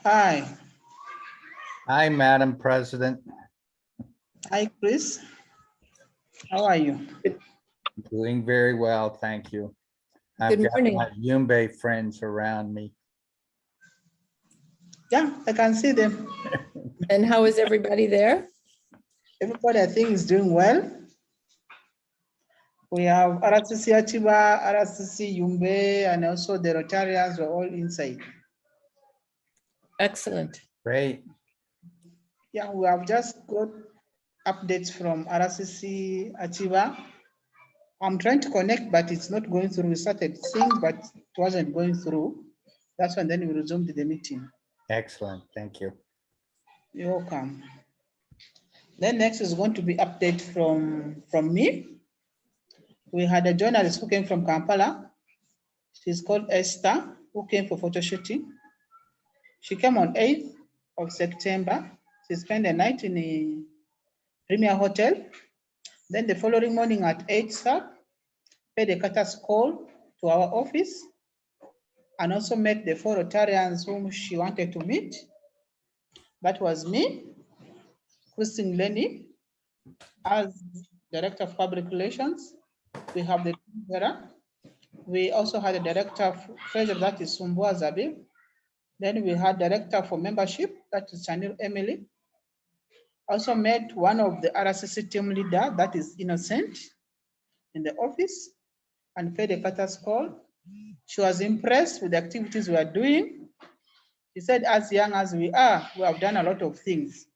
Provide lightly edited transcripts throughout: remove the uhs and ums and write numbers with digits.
Hi. Hi, Madam President. Hi, Chris. How are you? Doing very well, thank you. I've Good got morning. my Yumbe friends around me. Yeah, I can see them. And how is everybody there? Everybody, I think, is doing well. We have RCC Atiba, RCC Yumbe, and also the Rotarians were all inside. Excellent. Great. Yeah, we have just got updates from RCC Atiba. I'm trying to connect, but it's not going through. We started seeing, but it wasn't going through. That's when then we resumed the meeting. Excellent. Thank you. You're welcome. Then next is going to be update from me. We had a journalist who came from Kampala. She's called Esther, who came for photo shooting. She came on 8th of September. She spent the night in a Premier Hotel. Then the following morning at 8 sharp, paid a cutters call to our office and also met the 4 Rotarians whom she wanted to meet. That was me, Christine Lenny, as Director of Public Relations. We have the treasurer. We also had a director of treasury, that is Sumbua Zabib. Then we had director for membership, that is Chanel Emily. Also met one of the RCC team leader, that is Innocent, in the office and paid a cutters call. She was impressed with the activities we are doing. She said, as young as we are, we have done a lot of things.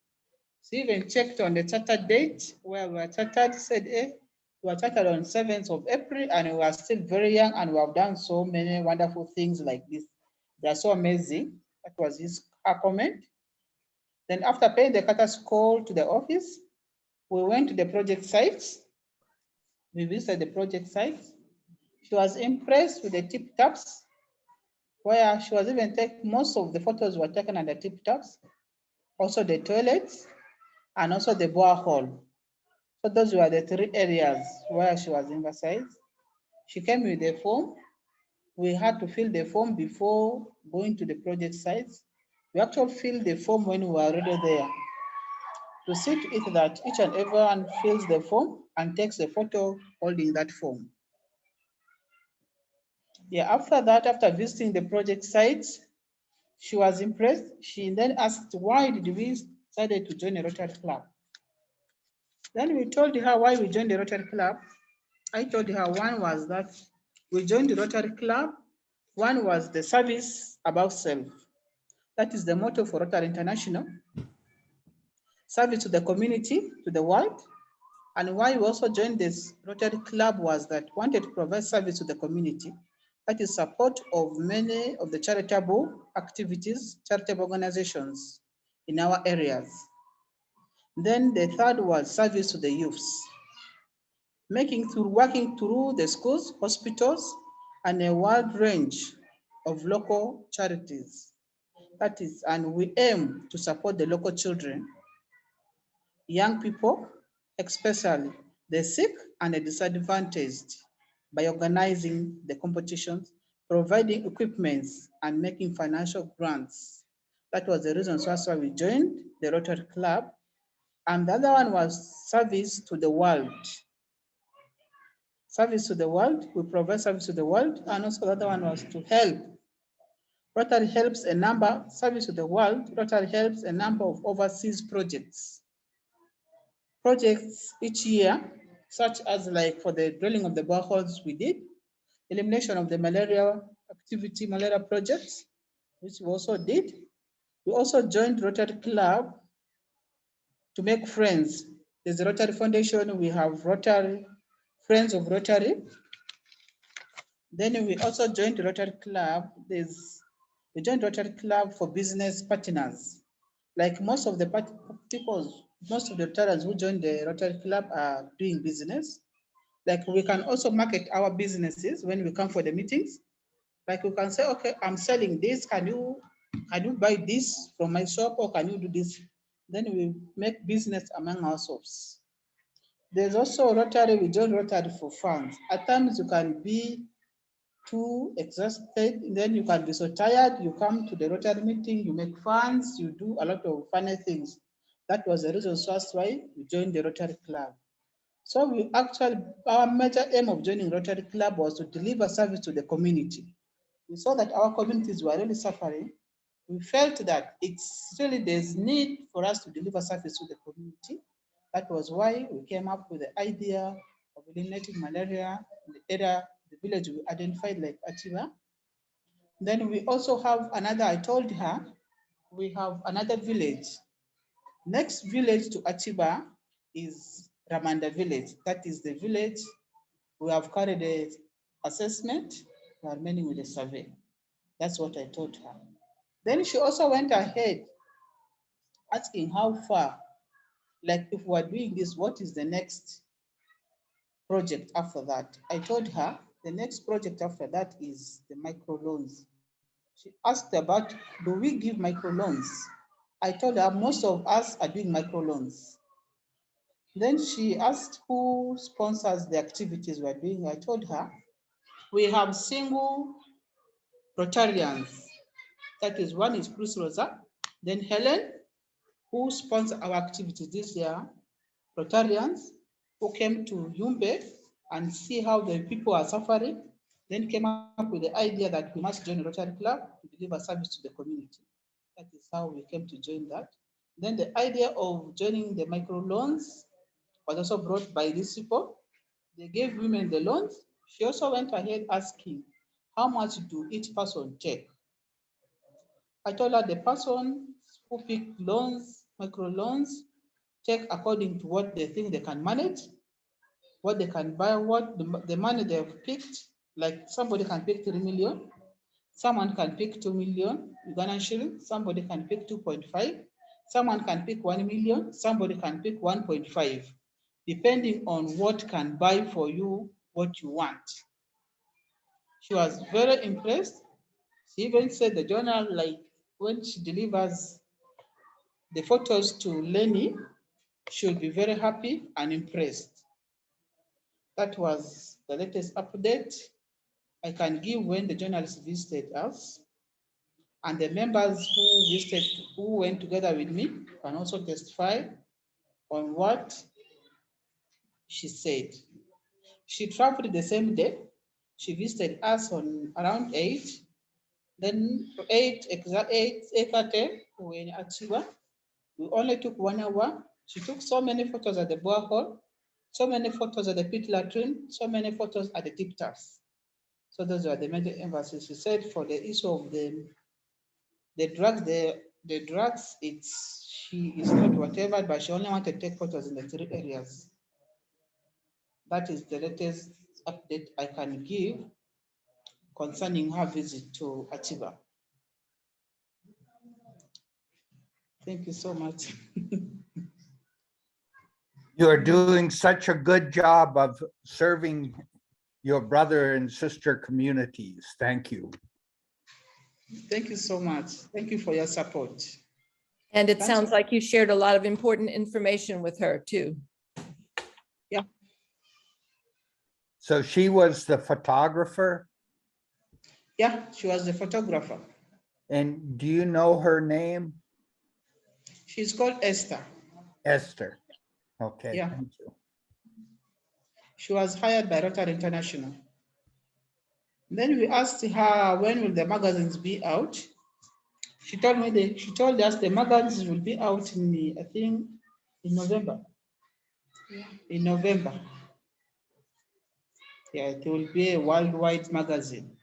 She even checked on the charter date where we were chartered, said, we were chartered on 7th of April and we are still very young and we have done so many wonderful things like this. They are so amazing. That was her comment. Then after paying the cutters call to the office, we went to the project sites. We visited the project sites. She was impressed with the tip taps, where she was even taking most of the photos were taken at the tip taps, also the toilets, and also the borehole. So those were the 3 areas where she was emphasized. She came with a form. We had to fill the form before going to the project sites. We actually filled the form when we were already there. To see to it that each and everyone fills the form and takes a photo holding that form. Yeah, after that, after visiting the project sites, she was impressed. She then asked, why did we decided to join a Rotary Club? Then we told her why we joined the Rotary Club. I told her one was that we joined the Rotary Club. One was the service above self. That is the motto for Rotary International. Service to the community, to the world. And why we also joined this Rotary Club was that we wanted to provide service to the community. That is support of many of the charitable activities, charitable organizations in our areas. Then the third was service to the youths, working through the schools, hospitals, and a wide range of local charities. That is, and we aim to support the local children, young people, especially the sick and the disadvantaged, by organizing the competitions, providing equipments, and making financial grants. That was the reason that's why we joined the Rotary Club. And the other one was service to the world. Service to the world, we provide service to the world, and also the other one was to help. Rotary helps a number, service to the world, Rotary helps a number of overseas projects. Projects each year, such as like for the drilling of the boreholes we did, elimination of the malaria activity, malaria projects, which we also did. We also joined Rotary Club to make friends. There's a Rotary Foundation, we have Rotary, Friends of Rotary. Then we also joined the Rotary Club. We joined Rotary Club for business partners. Like most of the most of the Rotarians who joined the Rotary Club are doing business. Like we can also market our businesses when we come for the meetings. Like we can say, okay, I'm selling this. Can you buy this from my shop, or can you do this? Then we make business among ourselves. There's also Rotary, we join Rotary for funds. At times you can be too exhausted, then you can be so tired, you come to the Rotary meeting, you make funds, you do a lot of funny things. That was the reason that's why we joined the Rotary Club. So we actually, our major aim of joining Rotary Club was to deliver service to the community. We saw that our communities were really suffering. We felt that it's really there's need for us to deliver service to the community. That was why we came up with the idea of eliminating malaria in the area, the village we identified like Achiba. Then we also have another, I told her, we have another village. Next village to Achiba is Ramanda village. That is the village we have carried a assessment, we are remaining with a survey. That's what I told her. Then she also went ahead asking how far, like if we're doing this, what is the next project after that? I told her the next project after that is the microloans. She asked about, do we give microloans? I told her most of us are doing microloans. Then she asked who sponsors the activities we're doing. I told her we have single Rotarians. That is, one is Bruce Rosa, then Helen, who sponsor our activities this year, Rotarians who came to Yumbe and see how the people are suffering, then came up with the idea that we must join a Rotary Club to deliver service to the community. That is how we came to join that. Then the idea of joining the micro loans was also brought by these people. They gave women the loans. She also went ahead asking, how much do each person take? I told her the person who picked loans, micro loans, take according to what they think they can manage, what they can buy, what the money they've picked. Like somebody can pick 3 million, someone can pick 2 million Ugandan shillings, somebody can pick 2.5, someone can pick 1 million, somebody can pick 1.5, depending on what can buy for you what you want. She was very impressed. She even said the journal, like when she delivers the photos to Lenny, she'll be very happy and impressed. That was the latest update I can give when the journalists visited us. And the members who visited, who went together with me, can also testify on what she said. She traveled the same day. She visited us on around 8. Then 8:30, we were in Achiba. We only took 1 hour. She took so many photos at the borehole, so many photos at the pit latrine, so many photos at the tip taps. So those are the major emphasis. She said for the issue of the drugs, the drugs, she is not whatever, but she only wanted to take photos in the 3 areas. That is the latest update I can give concerning her visit to Achiba. Thank you so much. You are doing such a good job of serving your brother and sister communities. Thank you. Thank you so much. Thank you for your support. And it Thanks. sounds like you shared a lot of important information with her too. Yeah, So she was the photographer, yeah, she was the photographer. and do you know her name? She's called Esther. Esther. Okay, Yeah. thank you. She was hired by Rotary International. Then we asked her, when will the magazines be out? She told us the magazines will be out in, I think, in November. Yeah. In November. Yeah, it will be a worldwide magazine.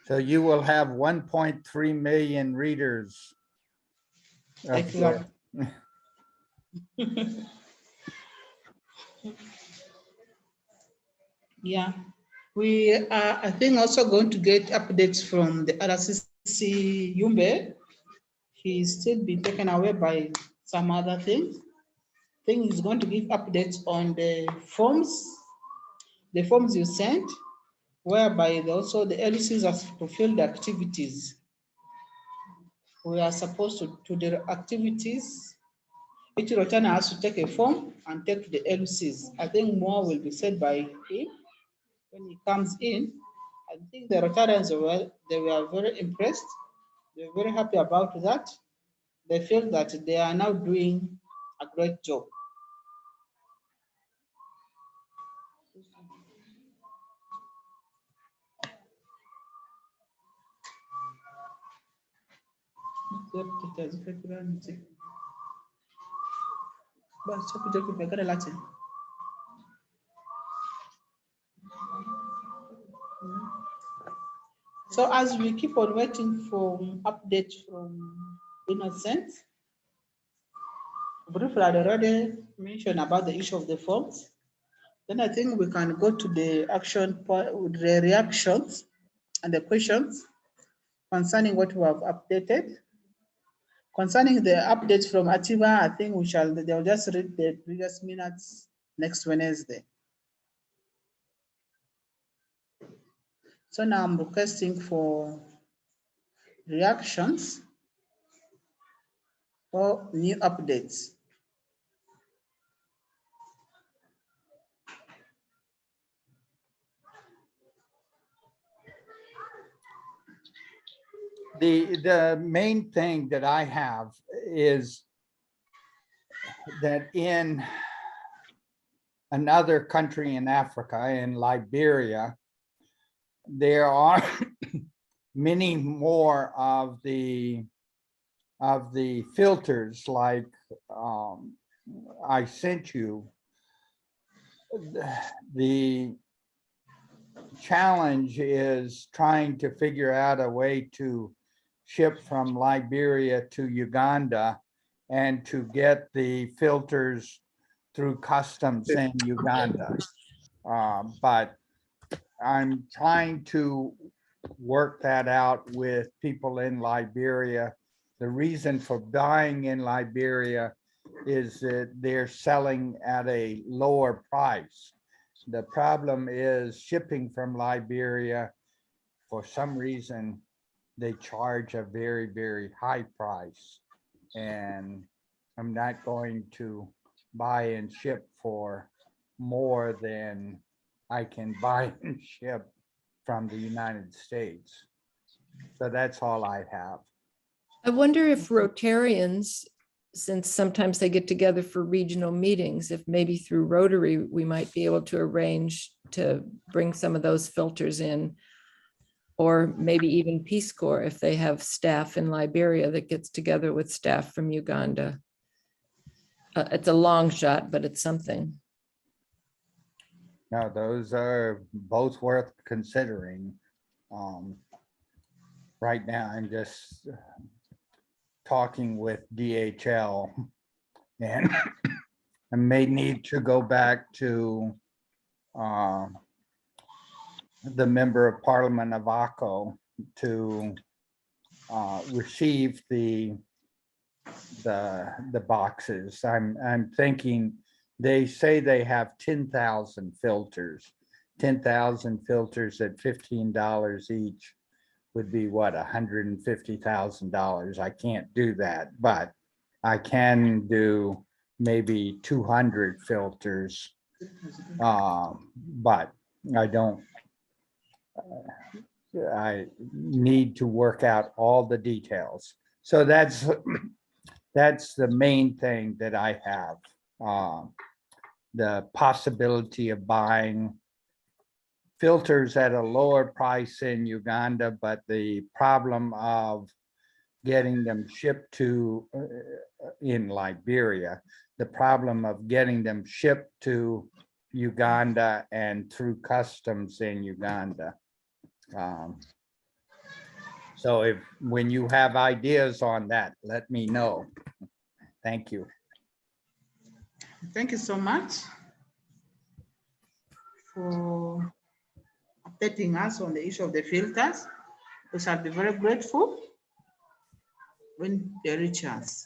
So you will have 1.3 million readers. of your- Yeah, we are, I think, also going to get updates from the RCC Yumbe. He's still been taken away by some other things. I think he's going to give updates on the forms you sent, whereby also the LCs have to fill the activities. We are supposed to do the activities. Each Rotarian has to take a form and take to the LCs. I think more will be said by him when he comes in. I think the Rotarians they were very impressed. They were very happy about that. They feel that they are now doing a great job. So as we keep on waiting for updates from Innocent, briefly I already mentioned about the issue of the forms. Then I think we can go to the action point with the reactions and the questions concerning what we have updated. Concerning the updates from Atiba, I think they'll just read the previous minutes next Wednesday. So now I'm requesting for reactions or new updates. The main thing that I have is that in another country in Africa, in Liberia, there are many more of the filters like I sent you. The challenge is trying to figure out a way to ship from Liberia to Uganda and to get the filters through customs in Uganda. But I'm trying to work that out with people in Liberia. The reason for buying in Liberia is that they're selling at a lower price. The problem is shipping from Liberia, for some reason, they charge a very, very high price. And I'm not going to buy and ship for more than I can buy and ship from the United States. So that's all I have. I wonder if Rotarians, since sometimes they get together for regional meetings, if maybe through Rotary, we might be able to arrange to bring some of those filters in. Or maybe even Peace Corps if they have staff in Liberia that gets together with staff from Uganda. It's a long shot, but it's something. Now, those are both worth considering. Right now, I'm just talking with DHL, and I may need to go back to the member of parliament of Akko to receive the boxes. I'm thinking, they say they have 10,000 filters. 10,000 filters at $15 each would be what, $150,000. I can't do that, but I can do maybe 200 filters. But I don't, I need to work out all the details. So that's the main thing that I have. The possibility of buying filters at a lower price in Uganda, but the problem of getting them shipped to in Liberia, the problem of getting them shipped to Uganda and through customs in Uganda. So when you have ideas on that, let me know. Thank you. Thank you so much for updating us on the issue of the filters. We shall be very grateful when they reach us.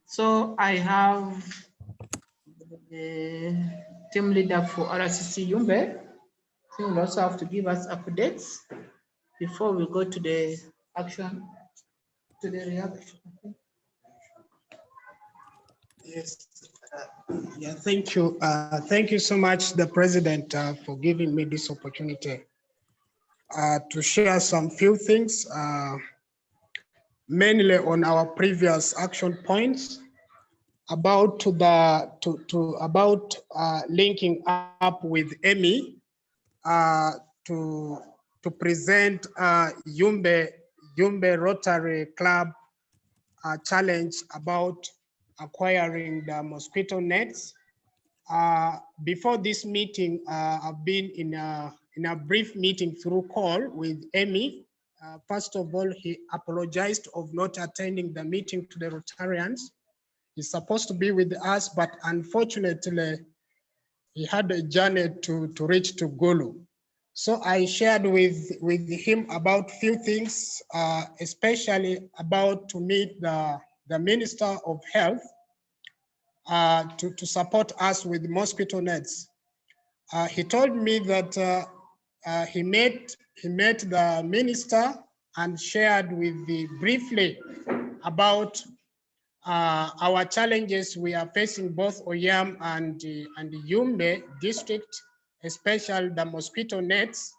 So I have the team leader for RCC Yumbe. He will also have to give us updates before we go to the action, to the reaction. Yes. Yeah, thank you. Thank you so much, the President, for giving me this opportunity to share some few things, mainly on our previous action points about linking up with Emmy to present Yumbe Rotary Club challenge about acquiring the mosquito nets. Before this meeting, I've been in a brief meeting through call with Emmy. First of all, he apologized of not attending the meeting to the Rotarians. He's supposed to be with us, but unfortunately, he had a journey to reach to Gulu. So I shared with him about few things, especially about to meet the Minister of Health to support us with mosquito nets. He told me that he met the minister and shared with the briefly about our challenges we are facing both Oyam and Yumbe district, especially the mosquito nets.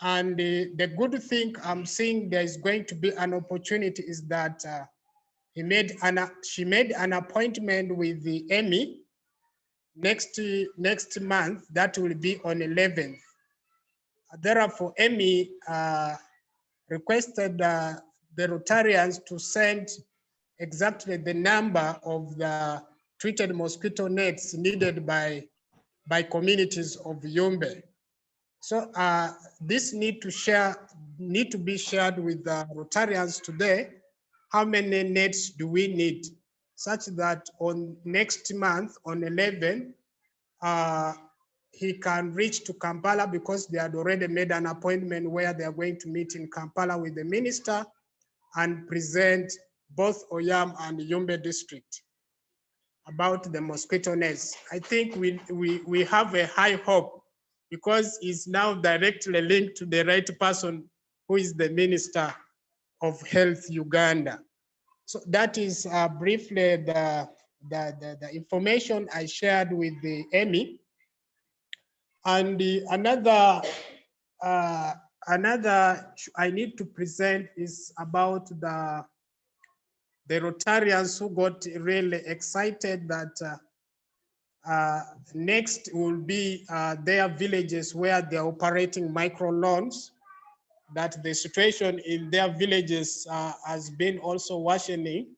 And the good thing I'm seeing there is going to be an opportunity is that she made an appointment with the Emmy next month. That will be on 11th. Therefore, Emmy requested the Rotarians to send exactly the number of the treated mosquito nets needed by communities of Yumbe. So this need to be shared with the Rotarians today. How many nets do we need? Such that on next month, on 11, he can reach to Kampala because they had already made an appointment where they are going to meet in Kampala with the minister and present both Oyam and Yumbe district about the mosquito nets. I think we have a high hope because it's now directly linked to the right person who is the Minister of Health Uganda. So that is briefly the information I shared with the Emmy. And another I need to present is about the Rotarians who got really excited that next will be their villages where they're operating micro loans, that the situation in their villages has been also worsening.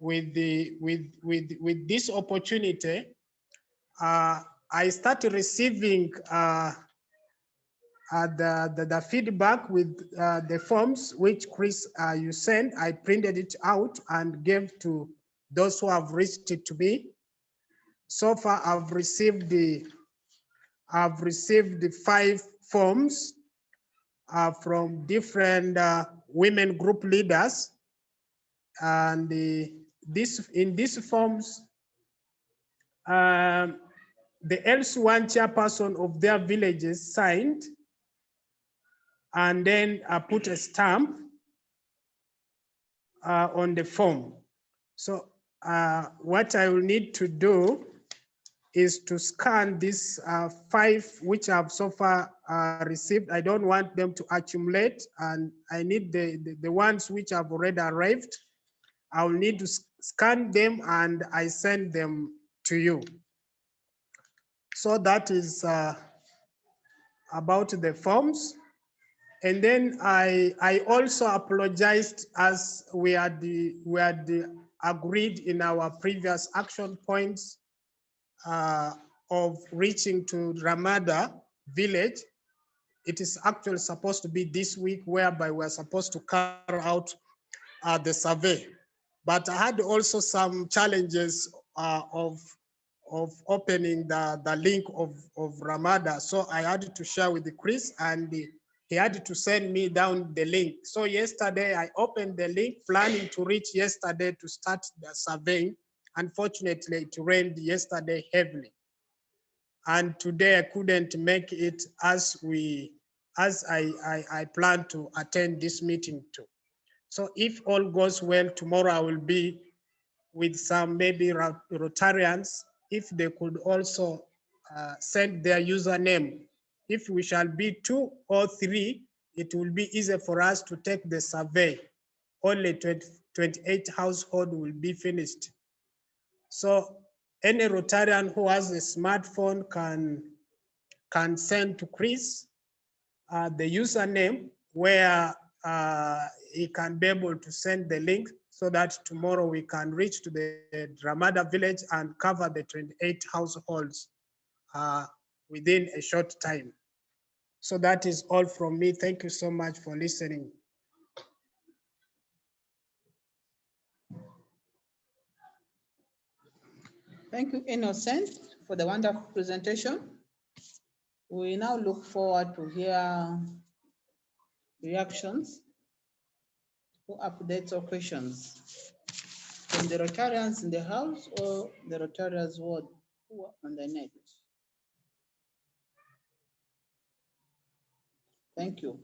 With this opportunity, I started receiving the feedback with the forms which Chris you sent. I printed it out and gave to those who have reached it to me. So far, I've received the 5 forms from different women group leaders, and in these forms, the LC1 chairperson of their villages signed, and then put a stamp on the form. So what I will need to do is to scan these 5 which I've so far received. I don't want them to accumulate, and I need the ones which have already arrived. I'll need to scan them and I send them to you. So that is about the forms. And then I also apologized, as we had agreed in our previous action points of reaching to Ramada village. It is actually supposed to be this week, whereby we're supposed to carry out the survey. But I had also some challenges of opening the link of Ramada. So I had to share with Chris, and he had to send me down the link. So yesterday I opened the link, planning to reach yesterday to start the surveying. Unfortunately, it rained yesterday heavily. And today I couldn't make it as I plan to attend this meeting too. So if all goes well, tomorrow I will be with some maybe Rotarians, if they could also send their username. If we shall be 2 or 3, it will be easier for us to take the survey. Only 28 households will be finished. So any Rotarian who has a smartphone can send to Chris the username where he can be able to send the link so that tomorrow we can reach to the Ramada village and cover the 28 households within a short time. So that is all from me. Thank you so much for listening. Thank you, Innocent, for the wonderful presentation. We now look forward to hear reactions or updates or questions from the Rotarians in the house or the Rotarians who are on the net. Thank you.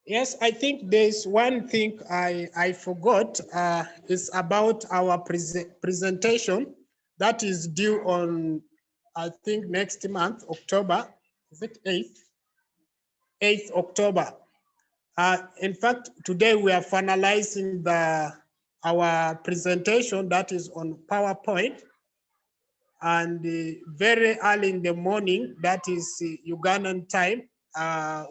Yes, I think there's one thing I forgot. It's about our presentation that is due on, I think, next month, October. Is it 8th? 8th October. In fact, today we are finalizing our presentation that is on PowerPoint. And very early in the morning, that is Ugandan time,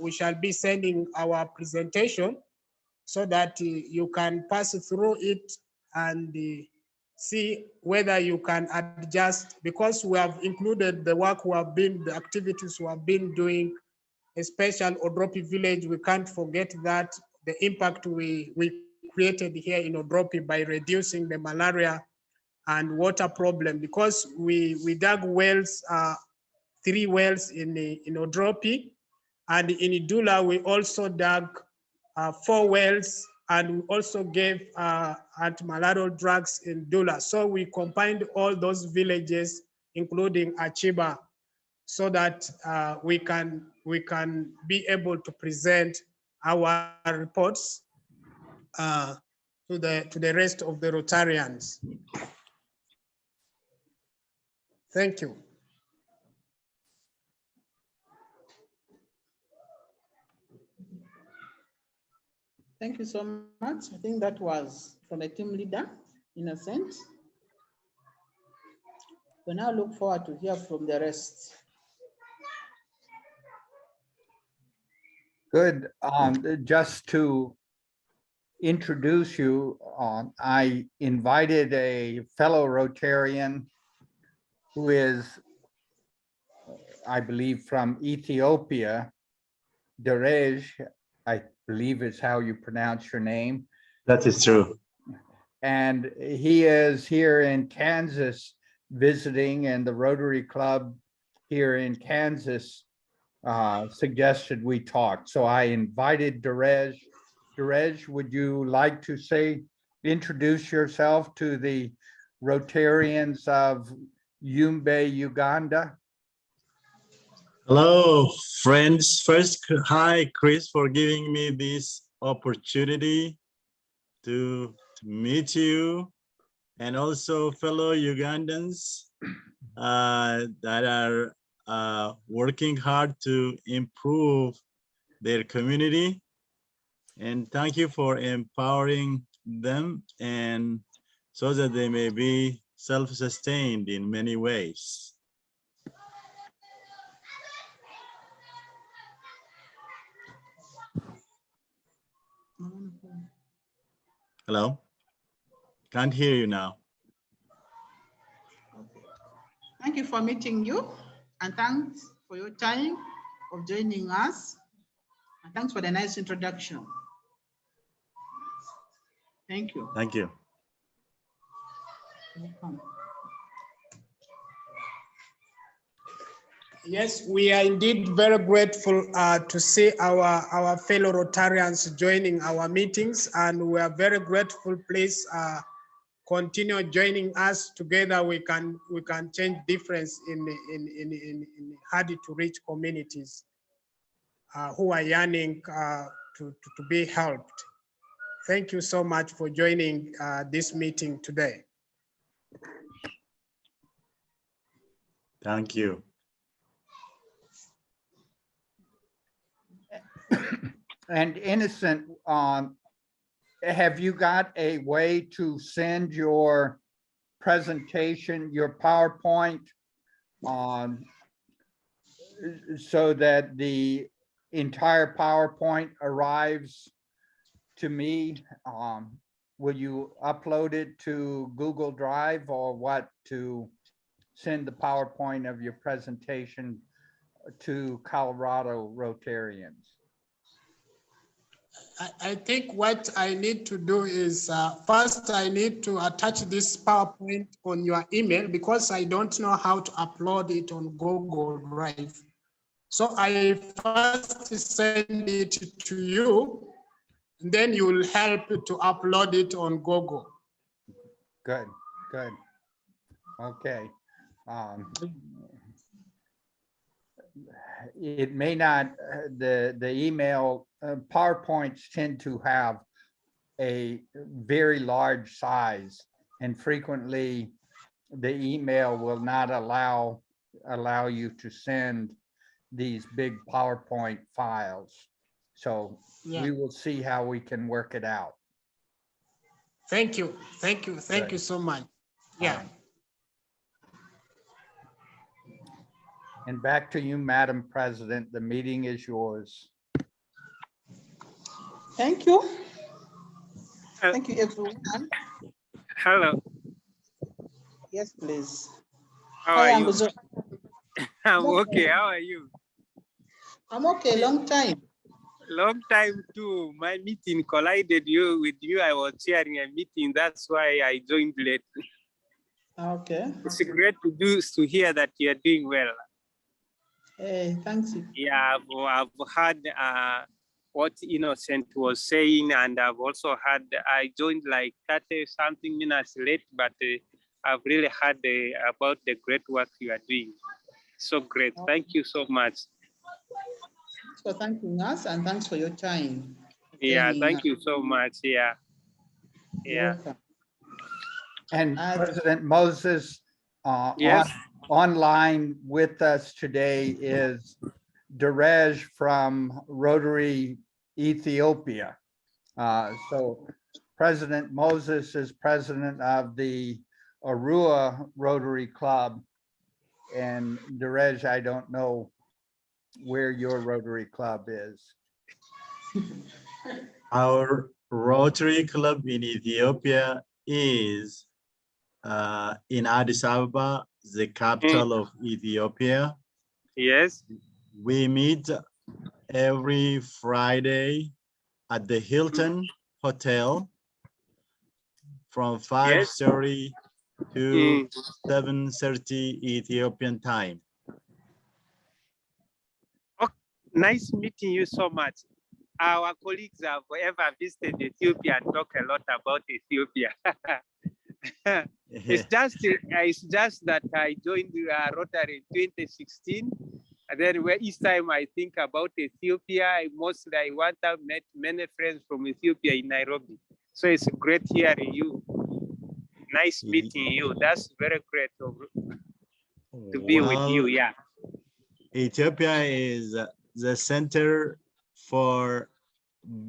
we shall be sending our presentation so that you can pass through it and see whether you can adjust, because we have included the work we have been, the activities we have been doing, especially Odropi village. We can't forget that the impact we created here in Odropi by reducing the malaria and water problem, because we dug wells, 3 wells in Odropi, and in Idula we also dug 4 wells, and we also gave antimalarial drugs in Dula. So we combined all those villages, including Achiba, so that we can be able to present our reports to the rest of the Rotarians. Thank you. Thank you so much. I think that was from a team leader, Innocent. We now look forward to hear from the rest. Good. Just to introduce you, I invited a fellow Rotarian who is, I believe, from Ethiopia, Derej, I believe is how you pronounce your name. That is true. And he is here in Kansas visiting, and the Rotary Club here in Kansas suggested we talk. So I invited Derej. Derej, would you like to introduce yourself to the Rotarians of Yumbe, Uganda? Hello, friends. First, hi, Chris, for giving me this opportunity to meet you, and also fellow Ugandans that are working hard to improve their community. And thank you for empowering them, and so that they may be self-sustained in many ways. Hello? Can't hear you now. Thank you for meeting you, and thanks for your time of joining us. And thanks for the nice introduction. Thank you. Thank you. Welcome. Yes, we are indeed very grateful to see our fellow Rotarians joining our meetings, and we are very grateful. Please continue joining us together, we can change difference in hard to reach communities who are yearning to be helped. Thank you so much for joining this meeting today. Thank you. And Innocent, have you got a way to send your presentation, your PowerPoint, so that the entire PowerPoint arrives to me? Will you upload it to Google Drive or what, to send the PowerPoint of your presentation to Colorado Rotarians? I think what I need to do is first I need to attach this PowerPoint on your email because I don't know how to upload it on Google Drive. So I first send it to you, and then you will help to upload it on Google. Good, good. Okay. It may not, the email, PowerPoints tend to have a very large size, and frequently the email will not allow you to send these big PowerPoint files. So we will see how we can work it out. Thank you. Thank you. Thank you so much. Yeah. And back to you, Madam President, the meeting is yours. Thank you. Thank you, everyone. Hello. Yes, please. How Hi, are you? Anguzo. I'm okay. How are you? I'm okay, long time. Long time too. My meeting collided with you. I was chairing a meeting. That's why I joined late. Okay. It's great to hear that you are doing well. Hey, thanks. Yeah, I've heard what Innocent was saying, and I've also heard, I joined like 30 something minutes late, but I've really heard about the great work you are doing. So great. Thank you so much. Thanks for thanking us, and thanks for your time. Yeah, thank you so much. Yeah. Yeah. And President Moses, Yes. online with us today is Derej from Rotary Ethiopia. So President Moses is president of the Arua Rotary Club. And Derej, I don't know where your Rotary Club is. Our Rotary Club in Ethiopia is in Addis Ababa, the capital of Ethiopia. Yes. We meet every Friday at the Hilton Hotel from 5:30 to 7:30 Ethiopian time. Oh, nice meeting you so much. Our colleagues have ever visited Ethiopia and talk a lot about Ethiopia. It's just that I joined Rotary in 2016. And then each time I think about Ethiopia, I want to meet many friends from Ethiopia in Nairobi. So it's great hearing you. Nice meeting you. That's very great to be with you. Yeah. Ethiopia is the center for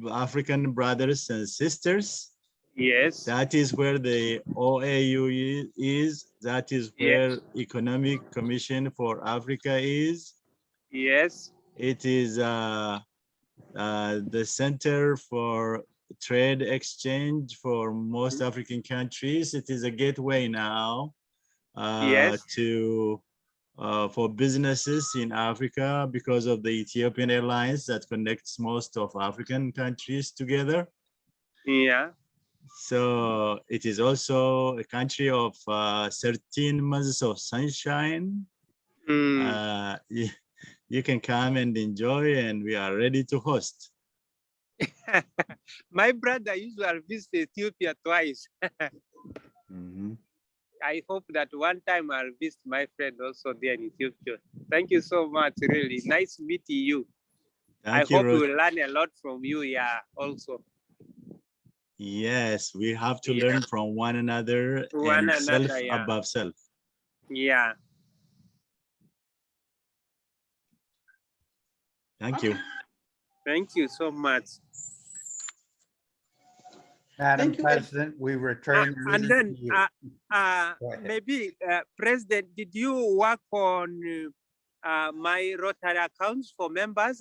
African brothers and sisters. Yes. That is where the OAU is. That is where Economic Commission for Africa is. Yes. It is the center for trade exchange for most African countries. It is a gateway now for businesses in Africa because of the Ethiopian Airlines that connects most of African countries together. Yeah. So it is also a country of 13 months of sunshine. You can come and enjoy, and we are ready to host. My brother usually visits Ethiopia twice. Mhm. I hope that one time I'll visit my friend also there in Ethiopia. Thank you so much, really. Nice meeting you. I Thank you, hope we Rose. will learn a lot from you, yeah, also. Yes, we have to Yeah. learn from one another One and self another, yeah. above self. Yeah. Thank you. Thank you so much. Madam Thank you. President, we return the And meeting then to you. Go ahead. maybe President, did you work on my Rotary accounts for members?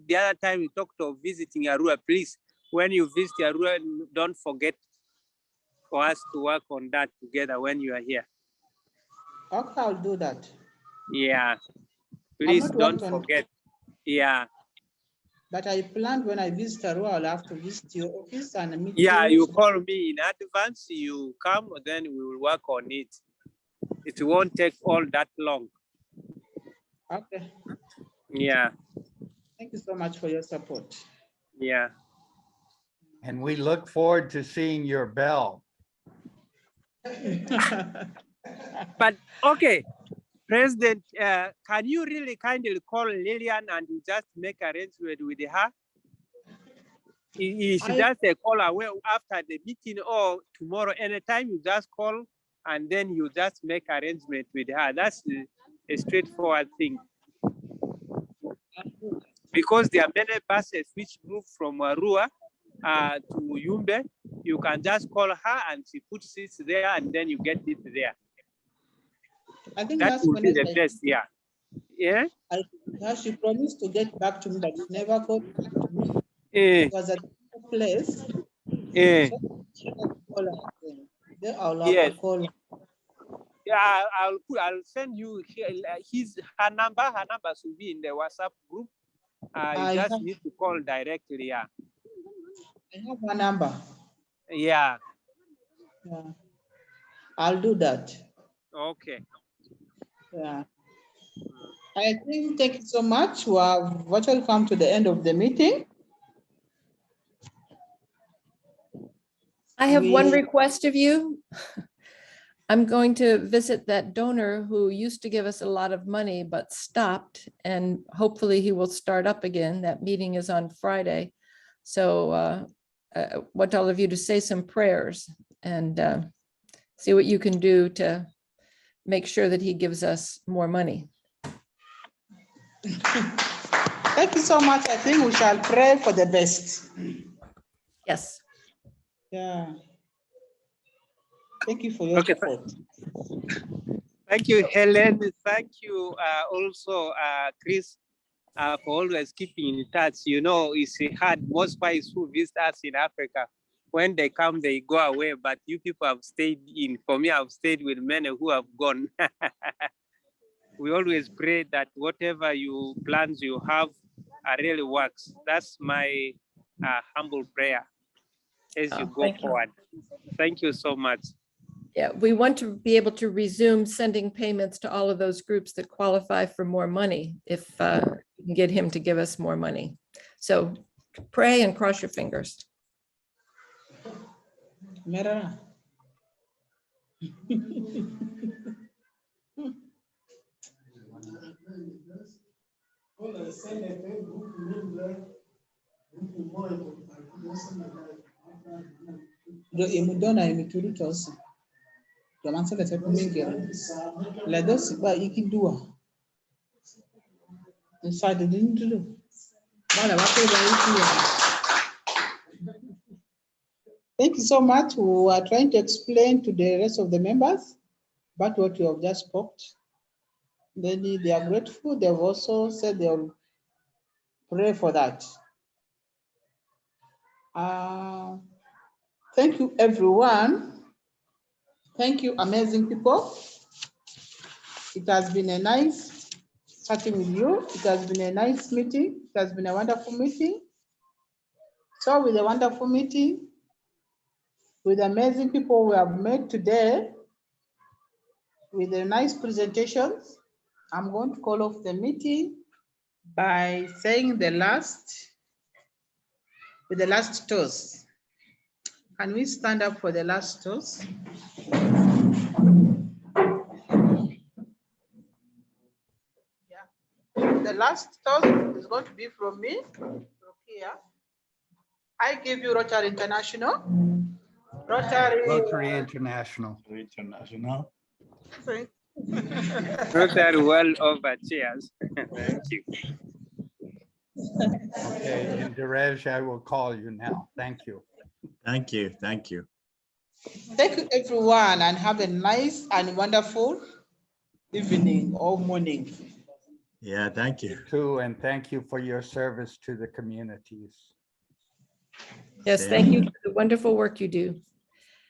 The other time we talked of visiting Arua. Please, when you visit Arua, don't forget for us to work on that together when you are here. Okay, I'll do that. Yeah, please not don't worked on- forget. Yeah, But I planned when I visit Arua, I'll have to visit your office and meet yeah, you. you call me in advance, you come, then we will work on it. It won't take all that long. Okay. Yeah, Thank you so much for your support. yeah. And we look forward to seeing your bell. But okay, President, can you really kindly call Lillian and you just make arrangement with her? You should just call her after the meeting or tomorrow, anytime you just call and then you just make arrangement with her. That's a straightforward thing. Because there are many buses which move from Arua to Yumbe. You can just call her and she puts it there and then you get it there. I think That last would be the Wednesday, best, yeah. Yeah? she promised to get back to me, but she never called back to me. Eh, It was at the place. eh. So I'll call her again. Then I'll Yes. call her. Yeah, I'll send you her number. Her number should be in the WhatsApp group. You just need to call directly. Yeah. I have her number. Yeah. Yeah. I'll do that. Okay. Yeah. I think thank you so much. We have virtually come to the end of the meeting. I have one We- request of you. I'm going to visit that donor who used to give us a lot of money but stopped, and hopefully he will start up again. That meeting is on Friday. So I want all of you to say some prayers and see what you can do to make sure that he gives us more money. Thank you so much. I think we shall pray for the best. Yes. Yeah. Thank you for your support. Thank you, Helen. Thank you also, Chris, for always keeping in touch. You know, it's hard. Most spies who visit us in Africa, when they come, they go away. But you people have stayed in. For me, I've stayed with many who have gone. We always pray that whatever plans you have really works. That's my humble prayer as you go forward. Thank you so much. Yeah, we want to be able to resume sending payments to all of those groups that qualify for more money if we can get him to give us more money. So pray and cross your fingers. Mera. Do imudona imiturutosi. Jamansa la tepu mingere. La dosi ba ikidua. Inside the dindu. Mala wako ba ikidua. Thank you so much. We are trying to explain to the rest of the members about what you have just spoke. Then they are grateful. They've also said they'll pray for that. Thank you, everyone. Thank you, amazing people. It has been a nice chatting with you. It has been a nice meeting. It has been a wonderful meeting. So with a wonderful meeting, with amazing people we have met today, with the nice presentations, I'm going to call off the meeting by saying with the last toast. Can we stand up for the last toast? Yeah. The last toast is going to be from me, Rokia. I give you Rotary International. Rotary International. International. Rotary well over. Cheers. Thank you. Okay, and Derej, I will call you now. Thank you. Thank you. Thank you. Thank you, everyone, and have a nice and wonderful evening or morning. Yeah, thank you. Too, and thank you for your service to the communities. Yes, Same thank you here. for the wonderful work you do.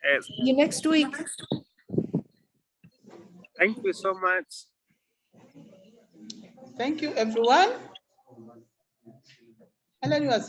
Yes. See you next week. Thank you so much. Thank you, everyone. Helen, you are